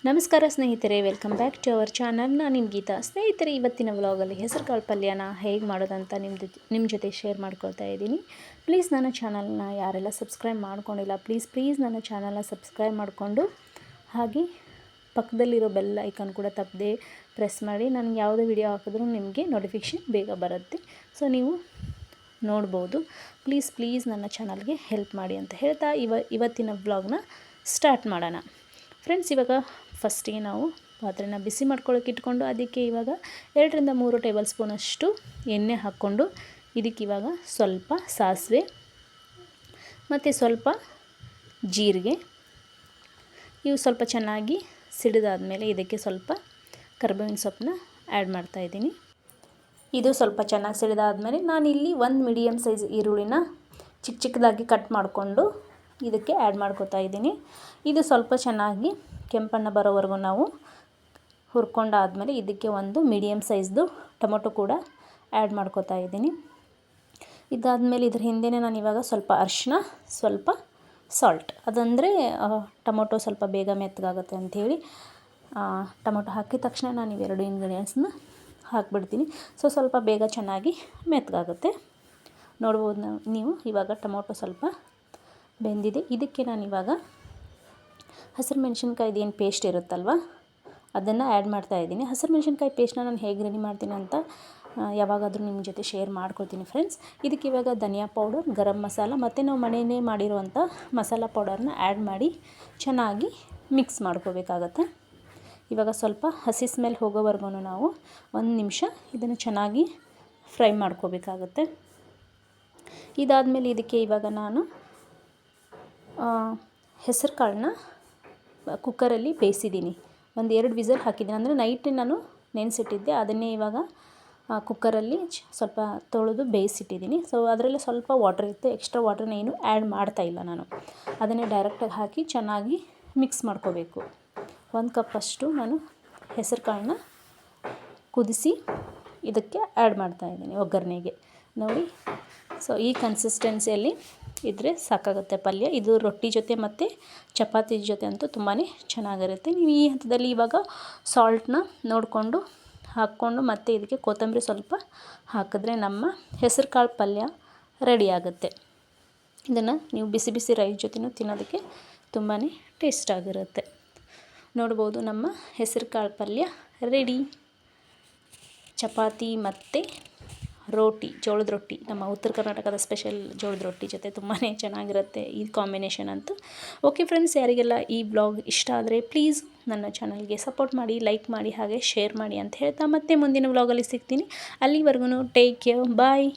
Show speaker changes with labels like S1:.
S1: ನಮಸ್ಕಾರ ಸ್ನೇಹಿತರೆ, welcome back to our channel. ನಾನು ನಿಮ್ಮ ಗೀತಾ. ಸ್ನೇಹಿತರೆ, ಇವತ್ತಿನ ವ್ಲಾಗಲ್ಲಿ ಹೆಸರುಕಾಳು ಪಲ್ಯನ ಹೇಗೆ ಮಾಡೋದಂತ ನಿಮ್ಮ ಜೊತೆ ಶೇರ್ ಮಾಡ್ಕೊಳ್ತಾ ಇದ್ದೀನಿ. ಪ್ಲೀಸ್ ನನ್ನ ಚಾನಲ್ನ ಯಾರೆಲ್ಲ ಸಬ್ಸ್ಕ್ರೈಬ್ ಮಾಡ್ಕೊಂಡಿಲ್ಲ, ಪ್ಲೀಸ್ ನನ್ನ ಚಾನಲ್ನ ಸಬ್ಸ್ಕ್ರೈಬ್ ಮಾಡಿಕೊಂಡು ಹಾಗೆ ಪಕ್ಕದಲ್ಲಿರೋ ಬೆಲ್ ಐಕಾನ್ ಕೂಡ ತಪ್ಪದೆ ಪ್ರೆಸ್ ಮಾಡಿ. ನನಗೆ ಯಾವುದೇ ವಿಡಿಯೋ ಹಾಕಿದ್ರೂ ನಿಮಗೆ ನೋಟಿಫಿಕೇಷನ್ ಬೇಗ ಬರುತ್ತೆ. ಸೊ ನೀವು ನೋಡ್ಬೋದು. ಪ್ಲೀಸ್ ನನ್ನ ಚಾನಲ್ಗೆ ಹೆಲ್ಪ್ ಮಾಡಿ ಅಂತ ಹೇಳ್ತಾ ಇವತ್ತಿನ ವ್ಲಾಗ್ನ ಸ್ಟಾರ್ಟ್ ಮಾಡೋಣ. ಫ್ರೆಂಡ್ಸ್, ಇವಾಗ ಫಸ್ಟಿಗೆ ನಾವು ಪಾತ್ರೆನ ಬಿಸಿ ಮಾಡ್ಕೊಳ್ಳೋಕೆ ಇಟ್ಕೊಂಡು ಅದಕ್ಕೆ ಇವಾಗ 2-3 ಟೇಬಲ್ ಸ್ಪೂನಷ್ಟು ಎಣ್ಣೆ ಹಾಕ್ಕೊಂಡು ಇದಕ್ಕೆ ಇವಾಗ ಸ್ವಲ್ಪ ಸಾಸಿವೆ ಮತ್ತು ಸ್ವಲ್ಪ ಜೀರಿಗೆ ಇವು ಸ್ವಲ್ಪ ಚೆನ್ನಾಗಿ ಸಿಡಿದಾದ್ಮೇಲೆ ಇದಕ್ಕೆ ಸ್ವಲ್ಪ ಕರಿಬೇವಿನ ಸೊಪ್ಪನ್ನ ಆ್ಯಡ್ ಮಾಡ್ತಾಯಿದ್ದೀನಿ. ಇದು ಸ್ವಲ್ಪ ಚೆನ್ನಾಗಿ ಸಿಡಿದಾದ್ಮೇಲೆ ನಾನಿಲ್ಲಿ 1 ಮೀಡಿಯಮ್ ಸೈಜ್ ಈರುಳ್ಳಿನ ಚಿಕ್ಕದಾಗಿ ಕಟ್ ಮಾಡಿಕೊಂಡು ಇದಕ್ಕೆ ಆ್ಯಡ್ ಮಾಡ್ಕೊತಾ ಇದ್ದೀನಿ. ಇದು ಸ್ವಲ್ಪ ಚೆನ್ನಾಗಿ ಕೆಂಪಣ್ಣ ಬರೋವರೆಗೂ ನಾವು ಹುರ್ಕೊಂಡಾದಮೇಲೆ ಇದಕ್ಕೆ ಒಂದು ಮೀಡಿಯಮ್ ಸೈಜ್ದು ಟೊಮೊಟೊ ಕೂಡ ಆ್ಯಡ್ ಮಾಡ್ಕೊತಾ ಇದ್ದೀನಿ. ಇದಾದಮೇಲೆ ಇದ್ರ ಹಿಂದೆಯೇ ನಾನು ಇವಾಗ ಸ್ವಲ್ಪ ಅರಿಶಿನ, ಸ್ವಲ್ಪ ಸಾಲ್ಟ್, ಅದಂದರೆ ಟೊಮೊಟೊ ಸ್ವಲ್ಪ ಬೇಗ ಮೆತ್ತಗಾಗುತ್ತೆ ಅಂಥೇಳಿ ಟೊಮೊಟೊ ಹಾಕಿದ ತಕ್ಷಣ ನಾನು ಇವೆರಡು ಇಂಗ್ರೀಡಿಯೆಂಟ್ಸ್ನ ಹಾಕ್ಬಿಡ್ತೀನಿ. ಸೊ ಸ್ವಲ್ಪ ಬೇಗ ಚೆನ್ನಾಗಿ ಮೆತ್ತಗಾಗುತ್ತೆ. ನೋಡ್ಬೋದು ನೀವು ಇವಾಗ ಟೊಮೊಟೊ ಸ್ವಲ್ಪ ಬೆಂದಿದೆ. ಇದಕ್ಕೆ ನಾನು ಇವಾಗ ಹಸಿರು ಮೆಣಸಿನ್ಕಾಯ್ದು ಏನು ಪೇಸ್ಟ್ ಇರುತ್ತಲ್ವ ಅದನ್ನು ಆ್ಯಡ್ ಮಾಡ್ತಾಯಿದ್ದೀನಿ. ಹಸಿರು ಮೆಣಸಿನ್ಕಾಯಿ ಪೇಸ್ಟ್ನ ನಾನು ಹೇಗೆ ರೆಡಿ ಮಾಡ್ತೀನಿ ಅಂತ ಯಾವಾಗಾದರೂ ನಿಮ್ಮ ಜೊತೆ ಶೇರ್ ಮಾಡ್ಕೊಳ್ತೀನಿ ಫ್ರೆಂಡ್ಸ್. ಇದಕ್ಕೆ ಇವಾಗ ಧನಿಯಾ ಪೌಡರ್, ಗರಂ ಮಸಾಲ ಮತ್ತು ನಾವು ಮನೆಯೇ ಮಾಡಿರುವಂಥ ಮಸಾಲ ಪೌಡರ್ನ ಆ್ಯಡ್ ಮಾಡಿ ಚೆನ್ನಾಗಿ ಮಿಕ್ಸ್ ಮಾಡ್ಕೋಬೇಕಾಗತ್ತೆ. ಇವಾಗ ಸ್ವಲ್ಪ ಹಸಿ ಸ್ಮೆಲ್ ಹೋಗೋವರೆಗೂ ನಾವು 1 ನಿಮಿಷ ಇದನ್ನು ಚೆನ್ನಾಗಿ ಫ್ರೈ ಮಾಡ್ಕೋಬೇಕಾಗತ್ತೆ. ಇದಾದಮೇಲೆ ಇದಕ್ಕೆ ಇವಾಗ ನಾನು ಹೆಸರು ಕಾಳನ್ನ ಕುಕ್ಕರಲ್ಲಿ ಬೇಯಿಸಿದ್ದೀನಿ. 1-2 ವಿಸಲ್ ಹಾಕಿದ್ದೀನಿ. ಅಂದರೆ ನೈಟ್ ನಾನು ನೆನೆಸಿಟ್ಟಿದ್ದೆ, ಅದನ್ನೇ ಇವಾಗ ಕುಕ್ಕರಲ್ಲಿ ಸ್ವಲ್ಪ ತೊಳೆದು ಬೇಯಿಸಿಟ್ಟಿದ್ದೀನಿ. ಸೊ ಅದರಲ್ಲಿ ಸ್ವಲ್ಪ ವಾಟರ್ ಇತ್ತು, ಎಕ್ಸ್ಟ್ರಾ ವಾಟರ್ನ ಏನು ಆ್ಯಡ್ ಮಾಡ್ತಾಯಿಲ್ಲ ನಾನು. ಅದನ್ನೇ ಡೈರೆಕ್ಟಾಗಿ ಹಾಕಿ ಚೆನ್ನಾಗಿ ಮಿಕ್ಸ್ ಮಾಡ್ಕೋಬೇಕು. 1 ಕಪ್ಪಷ್ಟು ನಾನು ಹೆಸರು ಕಾಳನ್ನ ಕುದಿಸಿ ಇದಕ್ಕೆ ಆ್ಯಡ್ ಮಾಡ್ತಾಯಿದ್ದೀನಿ ಒಗ್ಗರಣೆಗೆ. ನೋಡಿ, ಸೊ ಈ ಕನ್ಸಿಸ್ಟೆನ್ಸಿಯಲ್ಲಿ ಇದ್ದರೆ ಸಾಕಾಗುತ್ತೆ ಪಲ್ಯ. ಇದು ರೊಟ್ಟಿ ಜೊತೆ ಮತ್ತು ಚಪಾತಿ ಜೊತೆ ಅಂತೂ ತುಂಬಾ ಚೆನ್ನಾಗಿರುತ್ತೆ. ನೀವು ಈ ಹಂತದಲ್ಲಿ ಇವಾಗ ಸಾಲ್ಟನ್ನ ನೋಡಿಕೊಂಡು ಹಾಕ್ಕೊಂಡು ಮತ್ತು ಇದಕ್ಕೆ ಕೊತ್ತಂಬರಿ ಸ್ವಲ್ಪ ಹಾಕಿದ್ರೆ ನಮ್ಮ ಹೆಸರು ಕಾಳು ಪಲ್ಯ ರೆಡಿ ಆಗುತ್ತೆ. ಇದನ್ನು ನೀವು ಬಿಸಿ ಬಿಸಿ ರೈಸ್ ಜೊತೆನೂ ತಿನ್ನೋದಕ್ಕೆ ತುಂಬಾ ಟೇಸ್ಟ್ ಆಗಿರುತ್ತೆ. ನೋಡ್ಬೋದು, ನಮ್ಮ ಹೆಸರು ಕಾಳು ಪಲ್ಯ ರೆಡಿ. ಚಪಾತಿ ಮತ್ತು ರೋಟಿ, ಜೋಳದ ರೊಟ್ಟಿ, ನಮ್ಮ ಉತ್ತರ ಕರ್ನಾಟಕದ ಸ್ಪೆಷಲ್ ಜೋಳದ ರೊಟ್ಟಿ ಜೊತೆ ತುಂಬಾ ಚೆನ್ನಾಗಿರುತ್ತೆ ಈ ಕಾಂಬಿನೇಷನ್ ಅಂತೂ. ಓಕೆ ಫ್ರೆಂಡ್ಸ್, ಯಾರಿಗೆಲ್ಲ ಈ ಬ್ಲಾಗ್ ಇಷ್ಟ ಆದರೆ ಪ್ಲೀಸ್ ನನ್ನ ಚಾನಲ್ಗೆ ಸಪೋರ್ಟ್ ಮಾಡಿ, ಲೈಕ್ ಮಾಡಿ, ಹಾಗೆ ಶೇರ್ ಮಾಡಿ ಅಂತ ಹೇಳ್ತಾ ಮತ್ತೆ ಮುಂದಿನ ವ್ಲಾಗಲ್ಲಿ ಸಿಗ್ತೀನಿ. ಅಲ್ಲಿವರೆಗೂ ಟೇಕ್ ಕೇರ್, ಬಾಯ್.